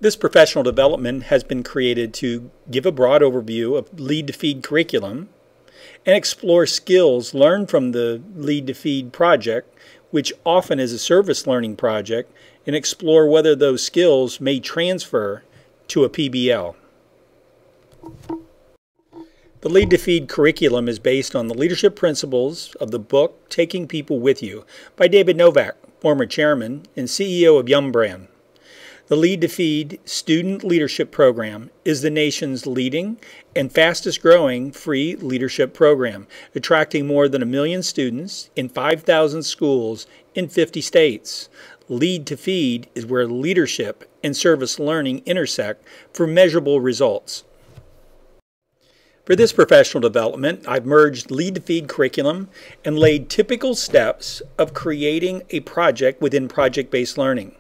This professional development has been created to give a broad overview of Lead to Feed curriculum and explore skills learned from the Lead to Feed project, which often is a service learning project, and explore whether those skills may transfer to a PBL. The Lead to Feed curriculum is based on the leadership principles of the book Taking People With You by David Novak, former chairman and CEO of Yum Brand. The Lead to Feed Student Leadership Program is the nation's leading and fastest growing free leadership program, attracting more than 1 million students in 5,000 schools in 50 states. Lead to Feed is where leadership and service learning intersect for measurable results. For this professional development, I've merged Lead to Feed curriculum and laid typical steps of creating a project within project-based learning.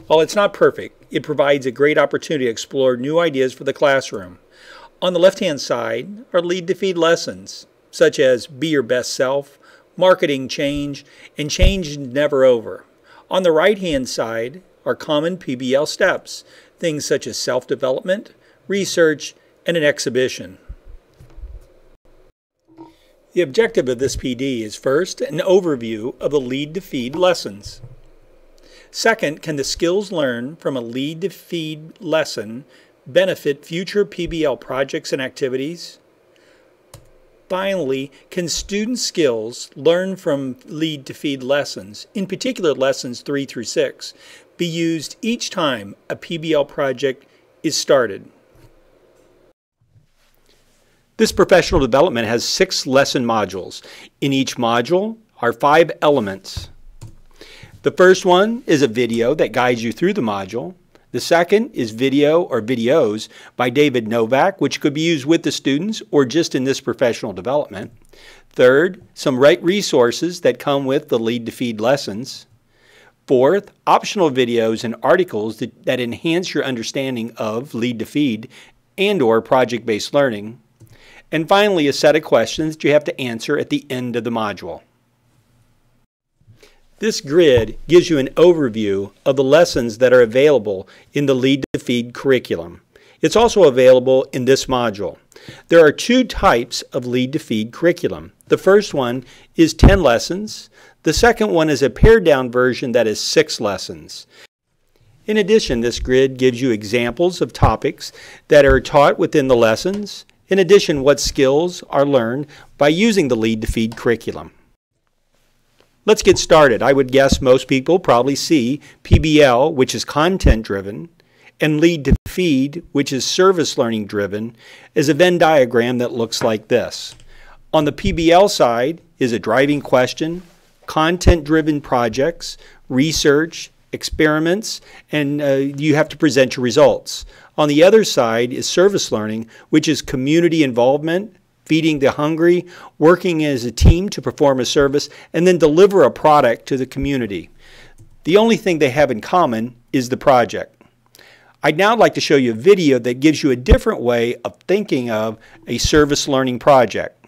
While it's not perfect, it provides a great opportunity to explore new ideas for the classroom. On the left-hand side are Lead to Feed lessons, such as Be Your Best Self, Marketing Change, and Change is Never Over. On the right-hand side are common PBL steps, things such as self-development, research, and an exhibition. The objective of this PD is first, an overview of the Lead to Feed lessons. Second, can the skills learned from a Lead to Feed lesson benefit future PBL projects and activities? Finally, can student skills learned from Lead to Feed lessons, in particular lessons 3 through 6, be used each time a PBL project is started? This professional development has 6 lesson modules. In each module are 5 elements. The first one is a video that guides you through the module. The second is video or videos by David Novak, which could be used with the students or just in this professional development. Third, some resources that come with the Lead to Feed lessons. Fourth, optional videos and articles that enhance your understanding of Lead to Feed and or project-based learning. And finally, a set of questions that you have to answer at the end of the module. This grid gives you an overview of the lessons that are available in the Lead to Feed curriculum. It's also available in this module. There are 2 types of Lead to Feed curriculum. The first one is 10 lessons. The second one is a pared down version that is 6 lessons. In addition, this grid gives you examples of topics that are taught within the lessons. In addition, what skills are learned by using the Lead to Feed curriculum. Let's get started. I would guess most people probably see PBL, which is content-driven, and Lead to Feed, which is service learning-driven, as a Venn diagram that looks like this. On the PBL side is a driving question, content-driven projects, research, experiments, and you have to present your results. On the other side is service learning, which is community involvement, feeding the hungry, working as a team to perform a service, and then deliver a product to the community. The only thing they have in common is the project. I'd now like to show you a video that gives you a different way of thinking of a service learning project.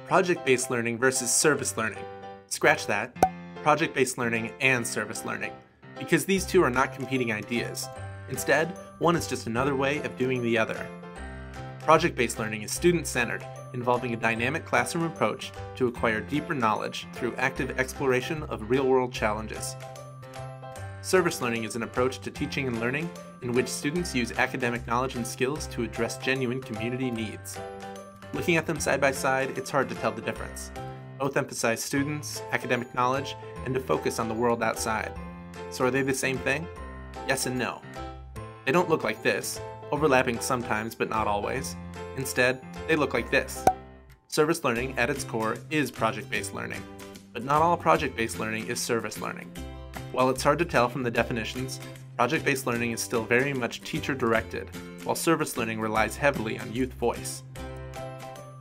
Project-based learning versus service learning. Scratch that. Project-based learning and service learning, because these two are not competing ideas. Instead, one is just another way of doing the other. Project-based learning is student-centered, involving a dynamic classroom approach to acquire deeper knowledge through active exploration of real-world challenges. Service learning is an approach to teaching and learning in which students use academic knowledge and skills to address genuine community needs. Looking at them side by side, it's hard to tell the difference. Both emphasize students, academic knowledge, and to focus on the world outside. So are they the same thing? Yes and no. They don't look like this, overlapping sometimes but not always. Instead, they look like this. Service learning, at its core, is project-based learning. But not all project-based learning is service learning. While it's hard to tell from the definitions, project-based learning is still very much teacher-directed, while service learning relies heavily on youth voice.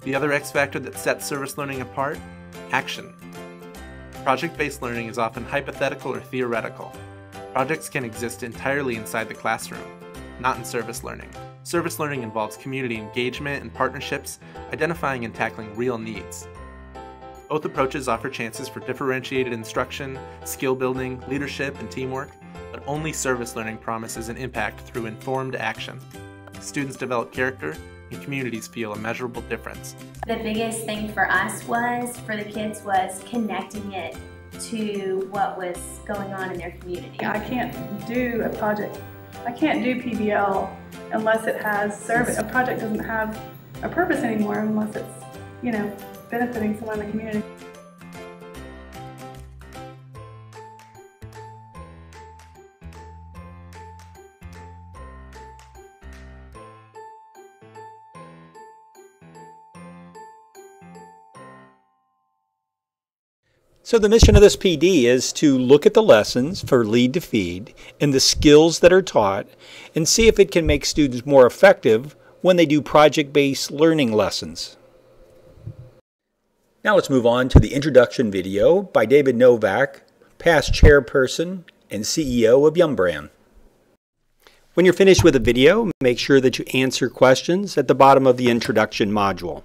The other X factor that sets service learning apart? Action. Project-based learning is often hypothetical or theoretical. Projects can exist entirely inside the classroom, not in service learning. Service learning involves community engagement and partnerships, identifying and tackling real needs. Both approaches offer chances for differentiated instruction, skill building, leadership, and teamwork, but only service learning promises an impact through informed action. Students develop character, and communities feel a measurable difference. The biggest thing for us for the kids was connecting it to what was going on in their community. I can't do a project, I can't do PBL unless it has service. A project doesn't have a purpose anymore unless it's, benefiting someone in the community. So the mission of this PD is to look at the lessons for Lead to Feed and the skills that are taught and see if it can make students more effective when they do project-based learning lessons. Now let's move on to the introduction video by David Novak, past chairperson and CEO of Yum Brand. When you're finished with the video, make sure that you answer questions at the bottom of the introduction module.